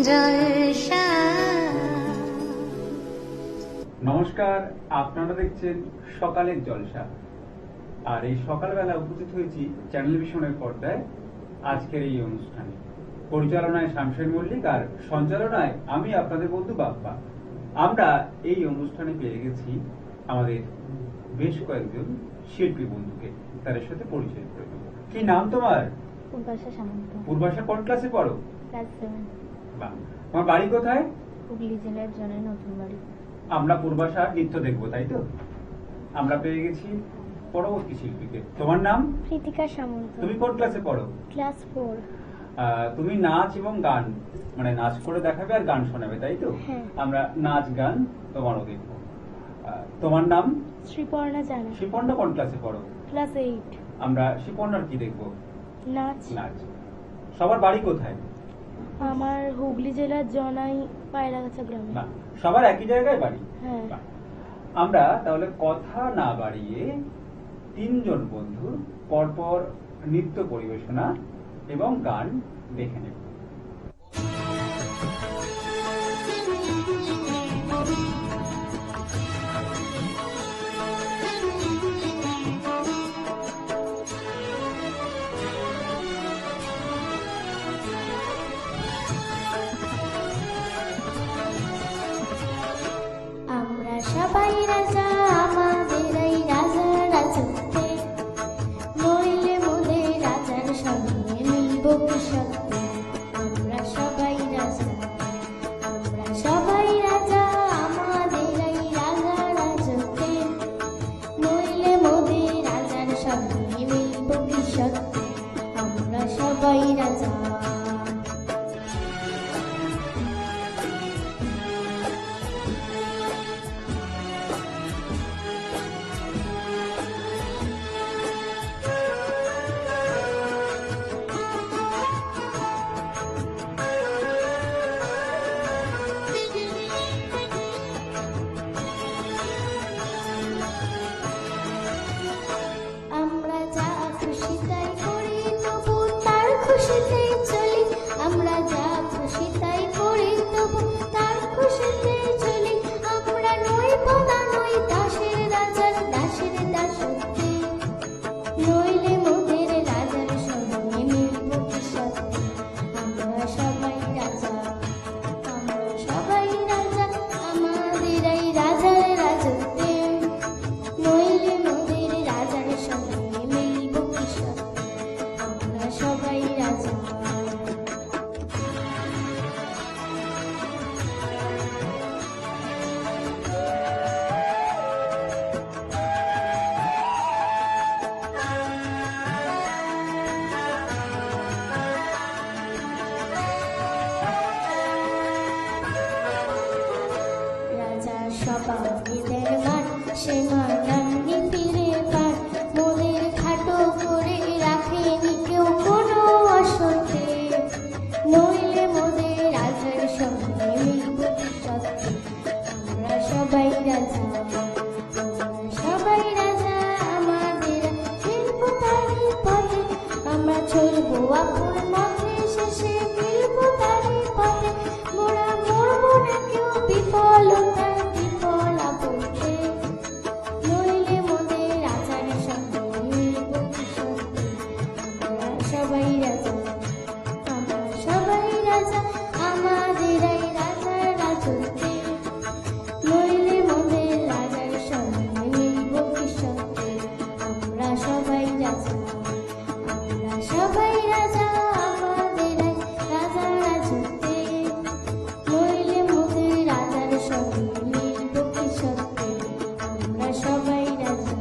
জলসা। নমস্কার, আপনারা দেখছেন সকালের জলসা। আর এই সকালবেলা উপস্থিত হয়েছি চ্যানেল ভিশনের পর্দায় আজকের এই অনুষ্ঠানে। পরিচালনায় শামশের মল্লিক আর সঞ্চালনায় আমি আপনাদের বন্ধু বাপ্পা। আমরা এই অনুষ্ঠানে পেয়ে গেছি আমাদের বেশ কয়েকজন শিল্পী বন্ধুকে, তাদের সাথে পরিচয় করে দেব। কি নাম তোমার? পূর্বাশা সামন্ত। পূর্বাশা কোন ক্লাসে পড়ো? ক্লাস 7। বাহ, তোমার বাড়ি কোথায়? হুগলি জেলার জনের নতুন বাড়ি। আমরা পূর্বাশার নৃত্য দেখবো, তাই তো? আমরা পেয়ে গেছি পরবর্তী শিল্পীকে। তোমার নাম? কৃতিকা সামন্ত। তুমি কোন ক্লাসে পড়ো? ক্লাস 4। তুমি নাচ এবং গান, মানে নাচ করে দেখাবে আর গান শোনাবে, তাই তো? হ্যাঁ। আমরা নাচ গান তোমারও দেখবো। তোমার নাম? শ্রীপর্ণা জানা। শিপর্ণা কোন ক্লাসে পড়ো? ক্লাস 8। আমরা শিপর্ণার কি দেখবো? নাচ। নাচ। সবার বাড়ি কোথায়? আমার হুগলি জেলার জনাই পায়রাগাছা গ্রামে। না, সবার একই জায়গায় বাড়ি? হ্যাঁ। বাহ। আমরা তাহলে কথা না বাড়িয়ে তিনজন বন্ধু পরপর নৃত্য পরিবেশনা এবং গান দেখে নেব। আমরা সবাই রাজা, আমাদের এই রাজা রাজত্বে, নইলে মোদের রাজার সঙ্গে মিলব কি সত্যি। আমরা সবাই রাজা, আমরা সবাই রাজা, আমাদের এই রাজা রাজত্বে, নইলে মোদের রাজার সঙ্গে মিলব কি সত্যি। আমরা সবাই রাজা। আমরা যা খুশি তাই করি, তবু তার খুশিতেই চলি। আমরা যা খুশি তাই করি, তবু তার খুশিতেই চলি। আমরা নই বোনা, নই দাসের রাজার দাসের দাসত্বে, নইলে মোদের রাজার সঙ্গে মিলব কি সত্যি। আমরা সবাই রাজা, আমরা সবাই রাজা, আমাদের এই রাজার রাজত্বে, নইলে মোদের রাজার সঙ্গে মিলব কি সত্যি। আমরা সবাই রাজা। রাজা সবাইদের মান, সে মানাননি ফিরে পান। মোদের খাটো করে রাখেনি কেউ কোনো আসতে, নইলে মোদের রাজার সঙ্গে মিলব কি সত্যি। আমরা সবাই রাজা, আমরা সবাই রাজা, আমাদের মিলব তারই পথে। আমরা চলবো আপন মতে, শেষে মিলব তারই পথে। মোরা মরবো না কেউ বিফলতায় বিফলা বলতে, নইলে মোদের রাজার সঙ্গে মিলব কি সত্যি। আমরা সবাই রাজা, আমরা সবাই রাজা, আমাদের এই রাজার রাজত্বে, নইলে মোদের রাজার সঙ্গে মিলব কি সত্যি। আমরা সবাই রাজা, আমরা সবাই রাজা, আমাদের এই রাজার রাজত্বে, নইলে মোদের রাজার সঙ্গে মিলব কি সত্যি। আমরা সবাই রাজা।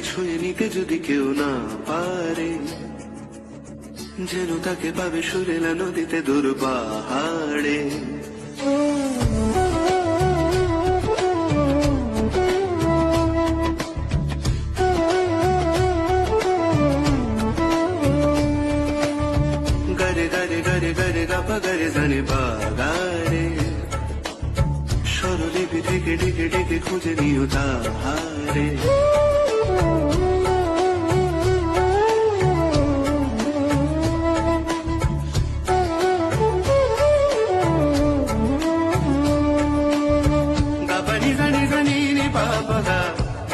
ছুঁয়ে নিতে যদি কেউ না পারে, যেন তাকে পাবে সুরেলা নদীতে দূর পাহাড়ে। গারে গারে গারে গারে গাপা গারে জানে বাগারে, স্বরলিপি থেকে ডেকে ডেকে খুঁজে নিও তাহারে।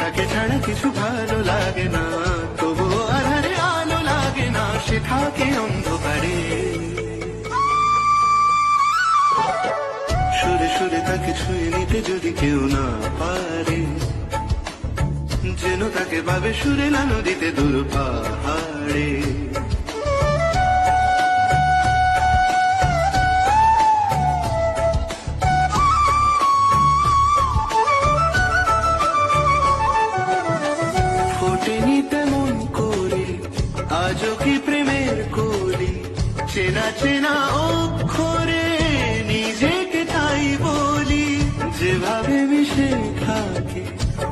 তাকে ছাড়া কিছু ভালো লাগে না, তবুও আধারে আলো লাগে না, সে থাকে অন্ধকারে। সুরে সুরে তাকে ছুঁয়ে নিতে যদি কেউ না পারে, যেন তাকে পাবে সুরেলা নদীতে দূর পাহাড়ে। আজও কি প্রেমের কলি, চেনা চেনা অক্ষরে নিজেকে তাই বলি। যেভাবে মিশে থাকে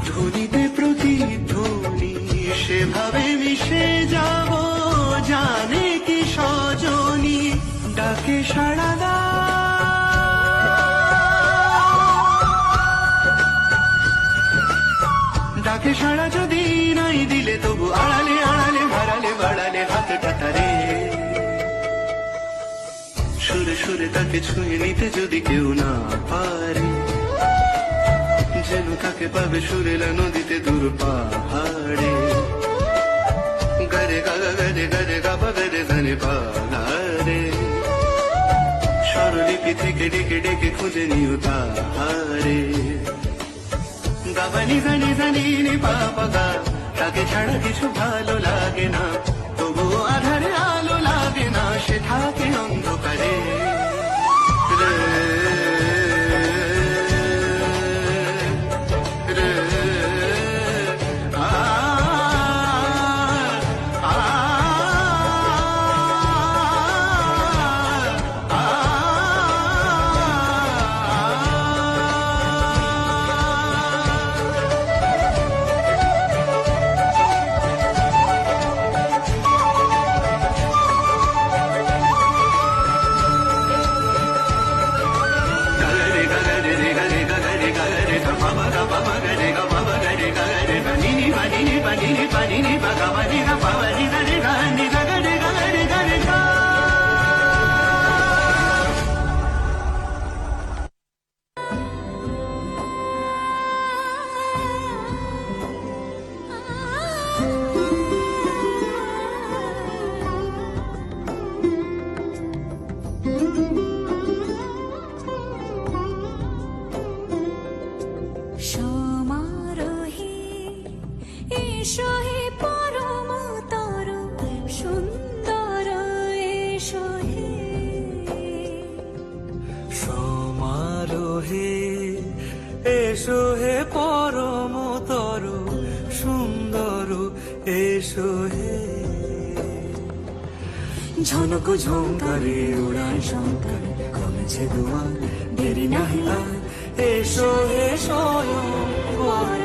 ধ্বনিতে প্রতিধ্বনি, সেভাবে মিশে যাব জানে কি সজনী। ডাকে সাড়া দাও, ডাকে সাড়া যদি নাই দিলে, তবু আড়ালে আড়ালে ভাড়ালে বাড়ালে হাতটা তারে। সুরে সুরে তাকে ছুঁয়ে নিতে যদি কেউ না পারে, যেন তাকে পাবে সুরেলা নদীতে দূর পাহাড়ে। গারে গাগা গারে গারে গাবা গারে গানে পাহাড়ে, স্বরলিপি থেকে ডেকে ডেকে খুঁজে নিও তাহারে। গাবানি জানি জানি নি পাপা গা, তাকে ছাড়া কিছু ভালো লাগে না, তবুও আধারে আলো লাগে না, সে থাকে অন্ধকারে। রে রে আ আ সমারোহে এসো হে পরমতর সুন্দর, এসো হে সমারোহে, এসো হে পরমতর সুন্দর, এসো হে। ঝনক ঝঙ্কারে উড়ায় শঙ্কর, কমেছে দুয়ার দেরি নাহি আর, এসো হে স্বয়ং বর,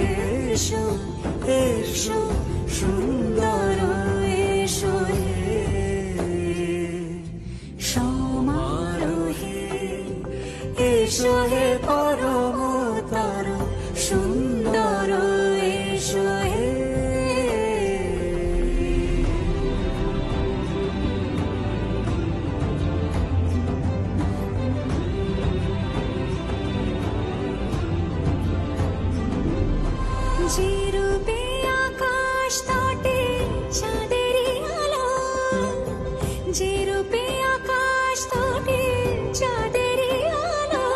এসো এসো সুন্দর, এসো হে সমারোহে এসো হে পরমতর সুন্দর, এসো হে যে রূপে আকাশ তটে চাঁদেরই আলো, যে রূপে আকাশ তটে চাঁদেরই আলো,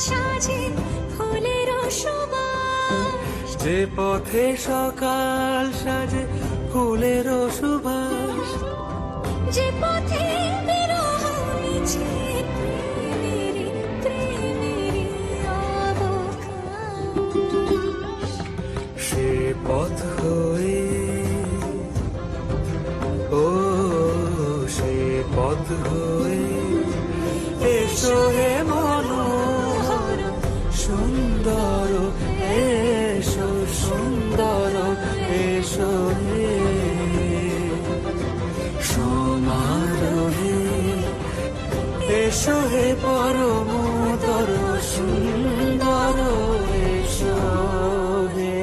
সাজে ফুলের সুবাস, যে পথে সকাল সাজে ফুলের সুবাস, যে পথে বিরহ মিছে প্রেমেরই প্রেমেরই অবকাশ। সে পথ হয়ে ও সে পথ হয়ে এসো হে মনোহর সুন্দর, এসো সুন্দর, এসো হে সমারোহে, এসো হে পরমতর সুন্দর, এসো হে।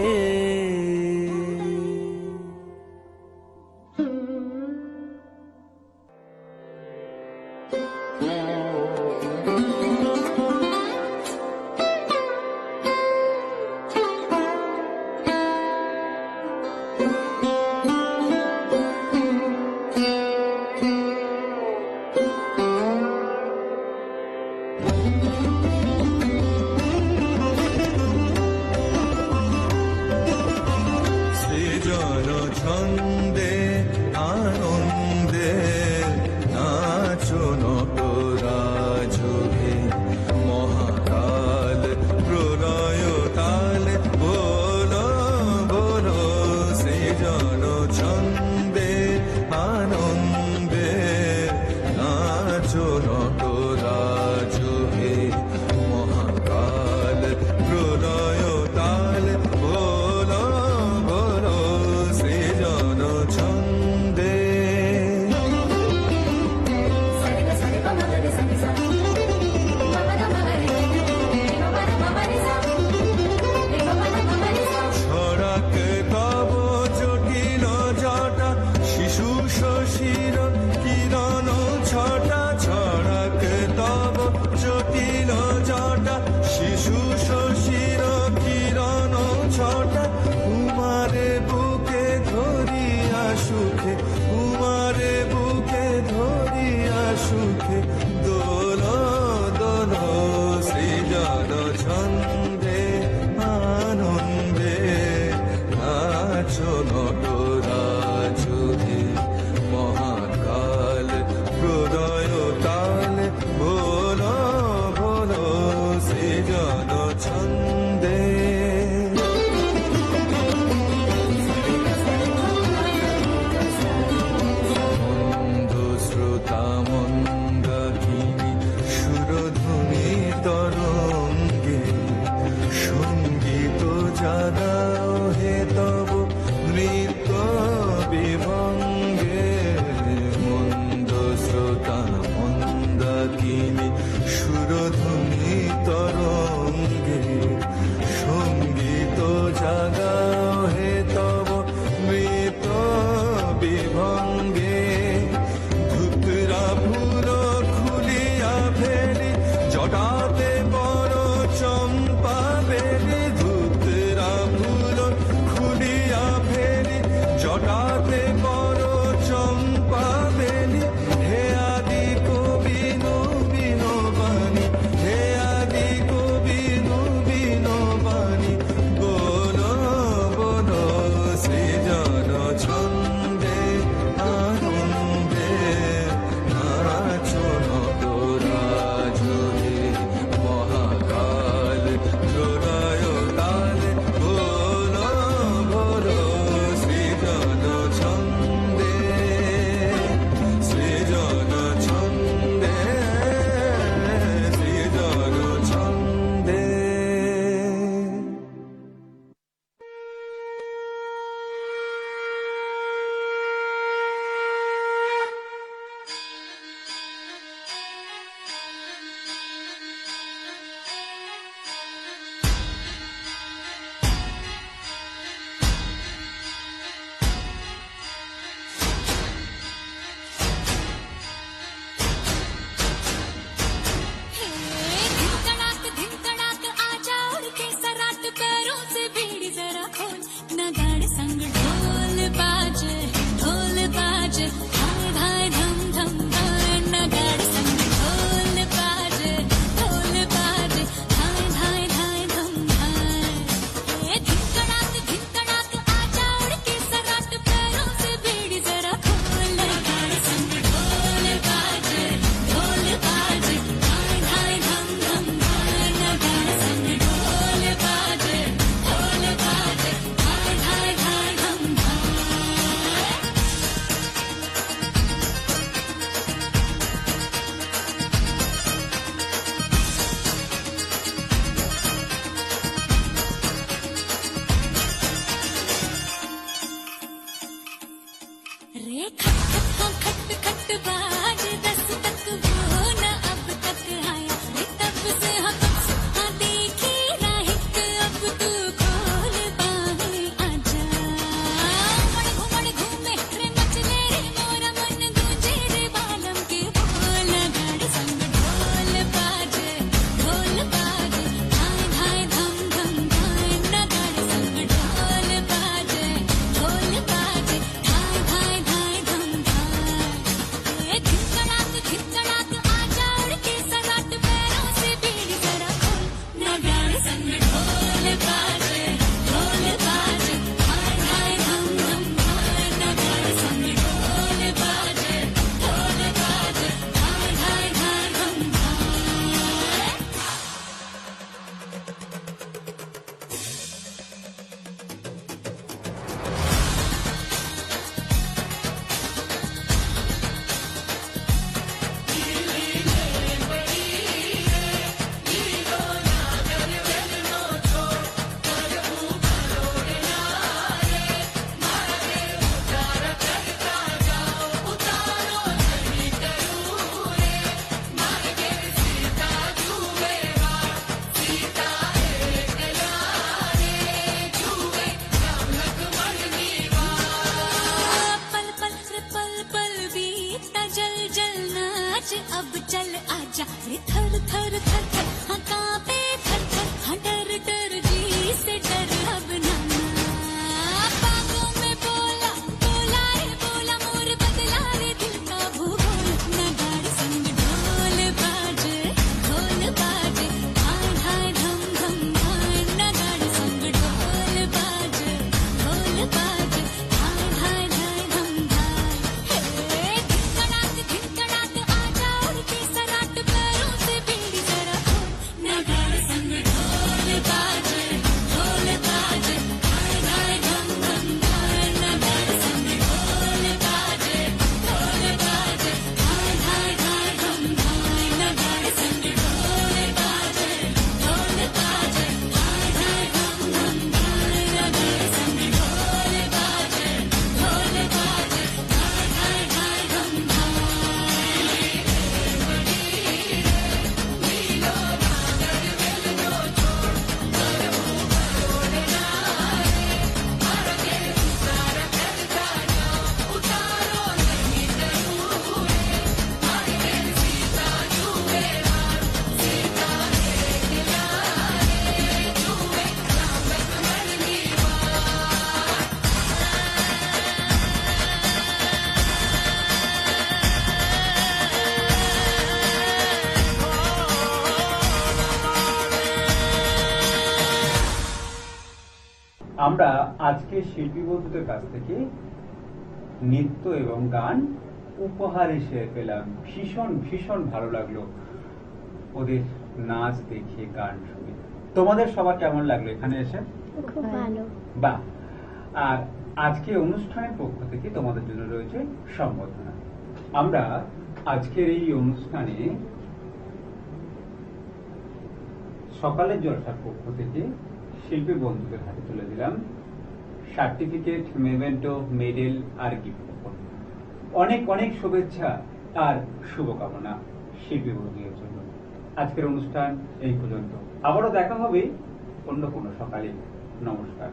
সৃজন ছন্দে আনন্দে নাচো নটরাজকে, মহাকাল প্রলয় তাল বলো বলো, সৃজন ছন্দে আনন্দে নাচো নটরাজকে, মহাকাল প্রলয় তাল বলো বলো, সৃজন ছন্দে। ছড়াক তব জটিল জটা শিশু শশীর কিরণ ছটা, ছড়াক তব জটিল জটা শিশু শশীর কিরণ ছটা, উমারে বুকে ধরিয়া সুখে, উমারে বুকে ধরিয়া সুখে, দোল দোল সৃজন ছন্দে আনন্দে নাচো নটরাজকে, মহাকাল প্রলয় তাল বলো বলো, সৃজন ছন্দে। মন্দ শ্রোতা মন্দাকিনী সুরধ্বনি তরঙ্গে, সঙ্গীত জাগাও হে তব নৃত্য বিভঙ্গে, মন্দ শ্রোতা মন্দাকিনী সুরধ্বনি তরঙ্গে, সঙ্গীত জাগাও হে তব নৃত্য বিভঙ্গে, ধুতরা ফুল খুলিয়া ফেলি জটাতে বড় চম্পা বেলি, ধুতরা ফুল খুলিয়া ফেলি জটাতে বড় চম্পা বেলি, হে আদি কবি নবীন বাণী, হে আদি কবি নবীন বাণী, বলো আমরা আজকে শিল্পী বন্ধুদের কাছ থেকে নৃত্য এবং গান উপহার হিসেবে পেলাম। ভীষণ ভীষণ ভালো লাগলো ওদের নাচ দেখে, গান শুনে। তোমাদের সবার কেমন লাগলো এখানে এসে? খুব ভালো। বাহ। আর আজকে অনুষ্ঠানের পক্ষ থেকে তোমাদের জন্য রয়েছে সম্বর্ধনা। আমরা আজকের এই অনুষ্ঠানে সকালের জলসার পক্ষ থেকে শিল্পী বন্ধুদের হাতে তুলে দিলাম সার্টিফিকেট, মেমেন্টো, মেডেল আর গিফট কুপন। অনেক অনেক শুভেচ্ছা আর শুভকামনা শিল্পী বন্ধুদের জন্য। আজকের অনুষ্ঠান এই পর্যন্ত। আবারও দেখা হবে অন্য কোনো সকালে। নমস্কার।